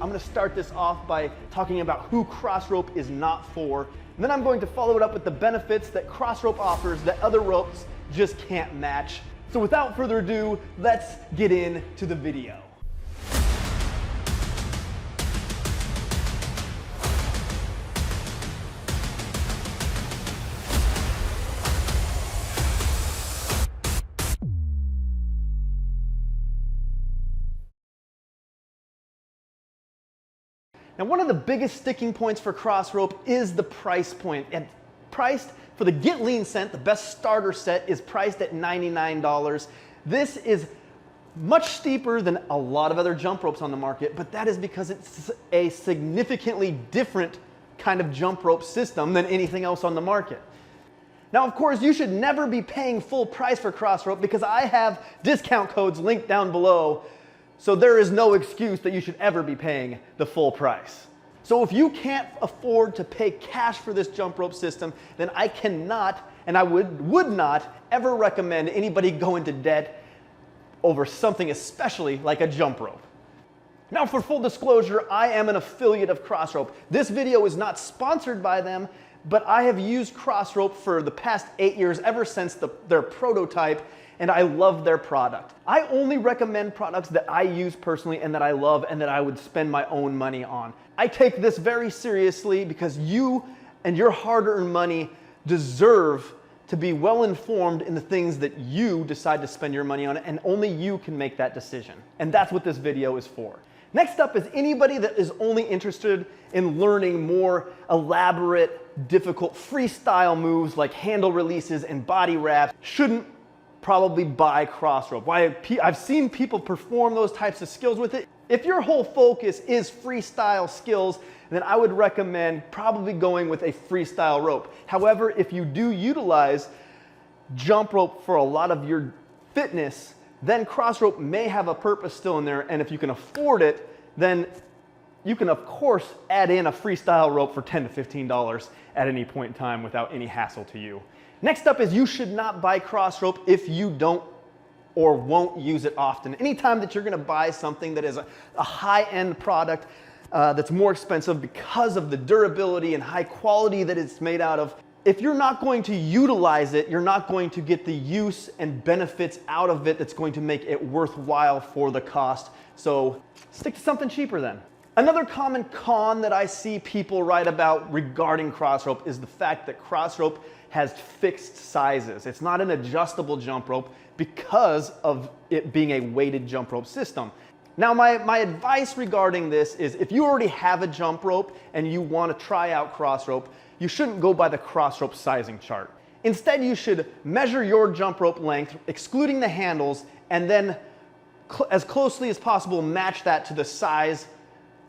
I'm going to start this off by talking about who Crossrope is not for. And then I'm going to follow it up with the benefits that Crossrope offers that other ropes just can't match. So without further ado, let's get into the video. Now, one of the biggest sticking points for Crossrope is the price point. And priced for the Get Lean set, the best starter set, is priced at $99. This is much steeper than a lot of other jump ropes on the market, but that is because it's a significantly different kind of jump rope system than anything else on the market. Now, of course, you should never be paying full price for Crossrope because I have discount codes linked down below. So there is no excuse that you should ever be paying the full price. So if you can't afford to pay cash for this jump rope system, then I cannot, and I would not ever recommend anybody go into debt over something especially like a jump rope. Now, for full disclosure, I am an affiliate of Crossrope. This video is not sponsored by them, but I have used Crossrope for the past 8 years, ever since their prototype, and I love their product. I only recommend products that I use personally and that I love and that I would spend my own money on. I take this very seriously because you and your hard-earned money deserve to be well informed in the things that you decide to spend your money on, and only you can make that decision. And that's what this video is for. Next up is anybody that is only interested in learning more elaborate, difficult freestyle moves like handle releases and body wraps shouldn't probably buy Crossrope. I've seen people perform those types of skills with it. If your whole focus is freestyle skills, then I would recommend probably going with a freestyle rope. However, if you do utilize jump rope for a lot of your fitness, then Crossrope may have a purpose still in there, and if you can afford it, then you can of course add in a freestyle rope for $10 to $15 at any point in time without any hassle to you. Next up is you should not buy Crossrope if you don't or won't use it often. Anytime that you're going to buy something that is a high-end product that's more expensive because of the durability and high quality that it's made out of, if you're not going to utilize it, you're not going to get the use and benefits out of it that's going to make it worthwhile for the cost. So stick to something cheaper then. Another common con that I see people write about regarding Crossrope is the fact that Crossrope has fixed sizes. It's not an adjustable jump rope because of it being a weighted jump rope system. Now, my advice regarding this is if you already have a jump rope and you want to try out Crossrope, you shouldn't go by the Crossrope sizing chart. Instead, you should measure your jump rope length, excluding the handles, and then as closely as possible match that to the size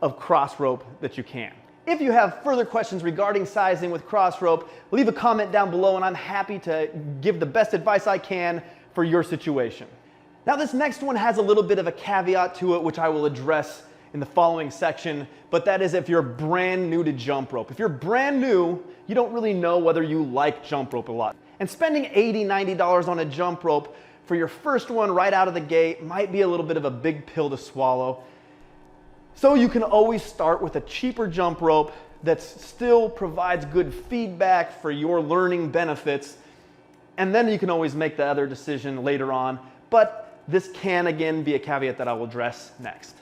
of Crossrope that you can. If you have further questions regarding sizing with Crossrope, leave a comment down below and I'm happy to give the best advice I can for your situation. Now, this next one has a little bit of a caveat to it, which I will address in the following section, but that is if you're brand new to jump rope. If you're brand new, you don't really know whether you like jump rope a lot. And spending $80, $90 on a jump rope for your first one right out of the gate might be a little bit of a big pill to swallow. So you can always start with a cheaper jump rope that still provides good feedback for your learning benefits, and then you can always make the other decision later on. But this can again be a caveat that I will address next.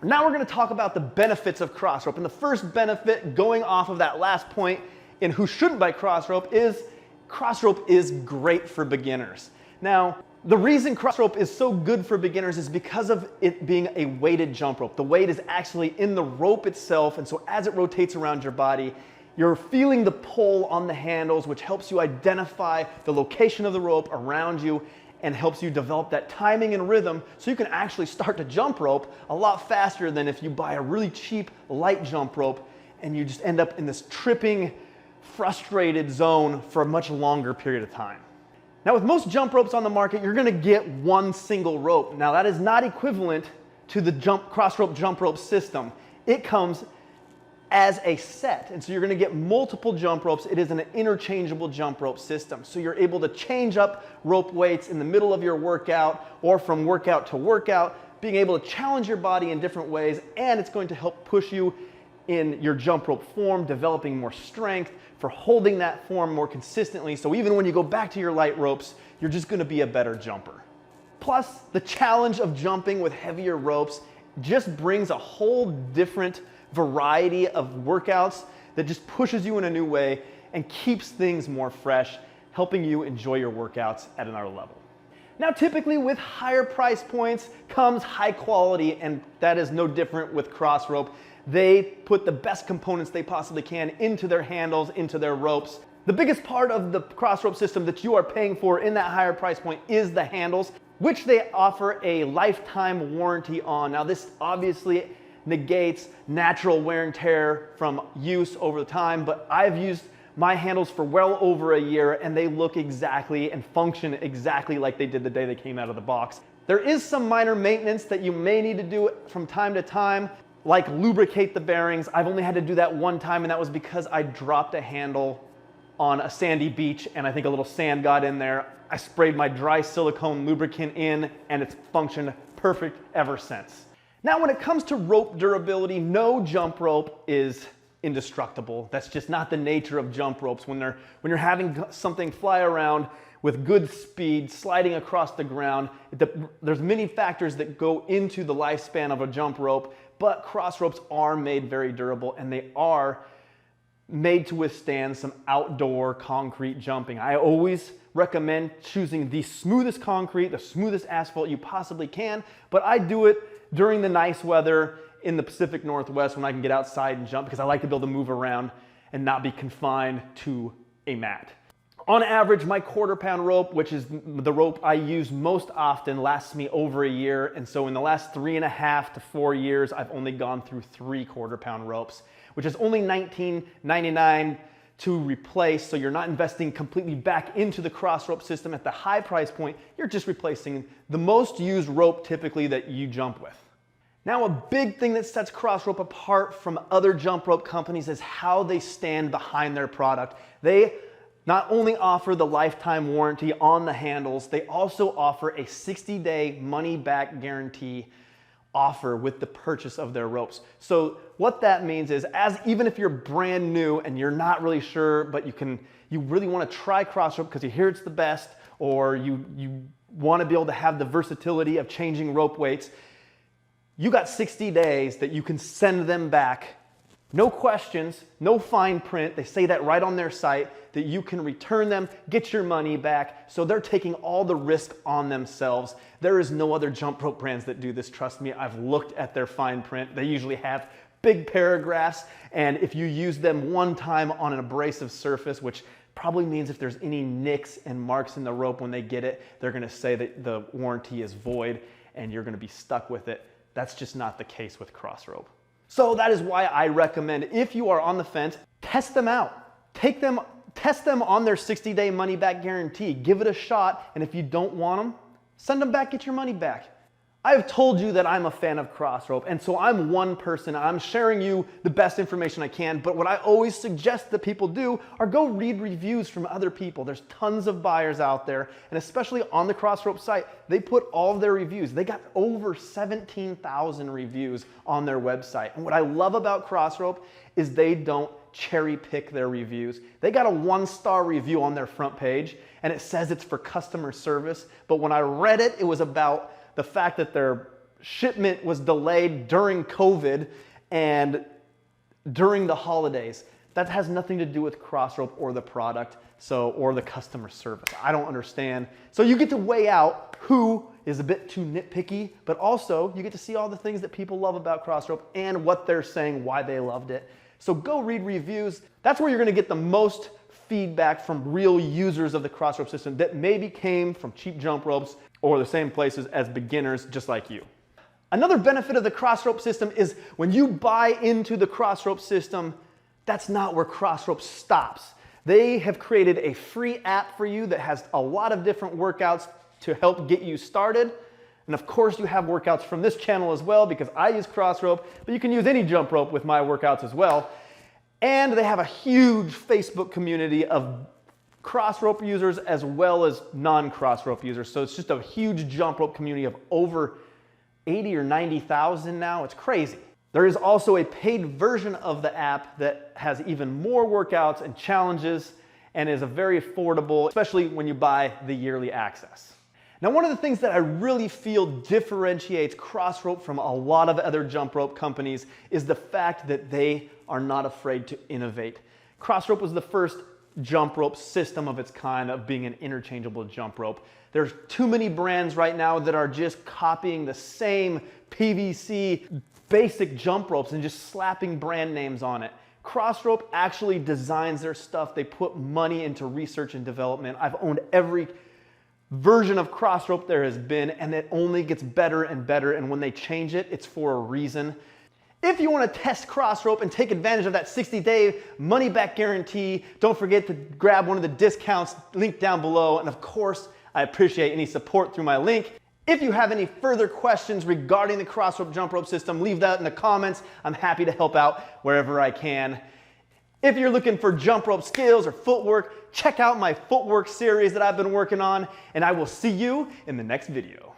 Now we're going to talk about the benefits of Crossrope, and the first benefit, going off of that last point in who shouldn't buy Crossrope, is Crossrope is great for beginners. Now, the reason Crossrope is so good for beginners is because of it being a weighted jump rope. The weight is actually in the rope itself, and so as it rotates around your body, you're feeling the pull on the handles, which helps you identify the location of the rope around you and helps you develop that timing and rhythm so you can actually start to jump rope a lot faster than if you buy a really cheap light jump rope and you just end up in this tripping, frustrated zone for a much longer period of time. Now, with most jump ropes on the market, you're going to get one single rope. Now, that is not equivalent to the Crossrope jump rope system. It comes as a set, and so you're going to get multiple jump ropes. It is an interchangeable jump rope system, so you're able to change up rope weights in the middle of your workout or from workout to workout being able to challenge your body in different ways, and it's going to help push you in your jump rope form, developing more strength for holding that form more consistently. So even when you go back to your light ropes, you're just gonna be a better jumper. Plus, the challenge of jumping with heavier ropes just brings a whole different variety of workouts that just pushes you in a new way and keeps things more fresh, helping you enjoy your workouts at another level. Now, typically with higher price points comes high quality, and that is no different with Crossrope. They put the best components they possibly can into their handles, into their ropes. The biggest part of the Crossrope system that you are paying for in that higher price point is the handles, which they offer a lifetime warranty on. Now, this obviously negates natural wear and tear from use over the time, but I've used my handles for well over a year and they look exactly and function exactly like they did the day they came out of the box. There is some minor maintenance that you may need to do from time to time, like lubricate the bearings. I've only had to do that one time, and that was because I dropped a handle on a sandy beach and I think a little sand got in there. I sprayed my dry silicone lubricant in and it's functioned perfect ever since. Now, when it comes to rope durability, no jump rope is indestructible. That's just not the nature of jump ropes. When you're having something fly around with good speed, sliding across the ground, there's many factors that go into the lifespan of a jump rope, but cross ropes are made very durable and they are made to withstand some outdoor concrete jumping. I always recommend choosing the smoothest concrete, the smoothest asphalt you possibly can, but I do it during the nice weather in the Pacific Northwest when I can get outside and jump, because I like to be able to move around and not be confined to a mat. On average, my 1/4 pound rope, which is the rope I use most often, lasts me over a year. And so in the last 3.5 to 4 years, I've only gone through 3/4 pound ropes, which is only $19.99 to replace. So you're not investing completely back into the cross rope system at the high price point. You're just replacing the most used rope typically that you jump with. Now, a big thing that sets Crossrope apart from other jump rope companies is how they stand behind their product. They not only offer the lifetime warranty on the handles, they also offer a 60-day money-back guarantee offer with the purchase of their ropes. So what that means is, even if you're brand new and you're not really sure, but you really want to try Crossrope because you hear it's the best, or you want to be able to have the versatility of changing rope weights, you got 60 days that you can send them back. No questions, no fine print. They say that right on their site, that you can return them, get your money back. So they're taking all the risk on themselves. There is no other jump rope brands that do this, trust me. I've looked at their fine print. They usually have big paragraphs, and if you use them one time on an abrasive surface, which probably means if there's any nicks and marks in the rope when they get it, they're gonna say that the warranty is void and you're gonna be stuck with it. That's just not the case with Crossrope. So that is why I recommend, if you are on the fence, test them out. Test them on their 60-day money-back guarantee. Give it a shot, and if you don't want them, send them back, get your money back. I've told you that I'm a fan of Crossrope, and so I'm one person. I'm sharing you the best information I can, but what I always suggest that people do are go read reviews from other people. There's tons of buyers out there, and especially on the Crossrope site, they put all of their reviews. They got over 17,000 reviews on their website. And what I love about Crossrope is they don't cherry pick their reviews. They got a 1-star review on their front page, and it says it's for customer service, but when I read it, it was about the fact that their shipment was delayed during COVID and during the holidays. That has nothing to do with Crossrope or the product, or the customer service. I don't understand. So you get to weigh out who is a bit too nitpicky, but also you get to see all the things that people love about Crossrope and what they're saying, why they loved it. So go read reviews. That's where you're gonna get the most feedback from real users of the Crossrope system that maybe came from cheap jump ropes or the same places as beginners just like you. Another benefit of the Crossrope system is when you buy into the Crossrope system, that's not where Crossrope stops. They have created a free app for you that has a lot of different workouts to help get you started. And of course you have workouts from this channel as well, because I use Crossrope, but you can use any jump rope with my workouts as well. And they have a huge Facebook community of Crossrope users as well as non-Crossrope users. So it's just a huge jump rope community of over 80 or 90,000 now. It's crazy. There is also a paid version of the app that has even more workouts and challenges and is a very affordable, especially when you buy the yearly access. Now, one of the things that I really feel differentiates Crossrope from a lot of other jump rope companies is the fact that they are not afraid to innovate. Crossrope was the first jump rope system of its kind of being an interchangeable jump rope. There's too many brands right now that are just copying the same PVC basic jump ropes and just slapping brand names on it. Crossrope actually designs their stuff. They put money into research and development. I've owned every version of Crossrope there has been, and it only gets better and better, and when they change it, it's for a reason. If you want to test Crossrope and take advantage of that 60-day money-back guarantee, don't forget to grab one of the discounts linked down below, and of course, I appreciate any support through my link. If you have any further questions regarding the Crossrope jump rope system, leave that in the comments. I'm happy to help out wherever I can. If you're looking for jump rope skills or footwork, check out my footwork series that I've been working on, and I will see you in the next video.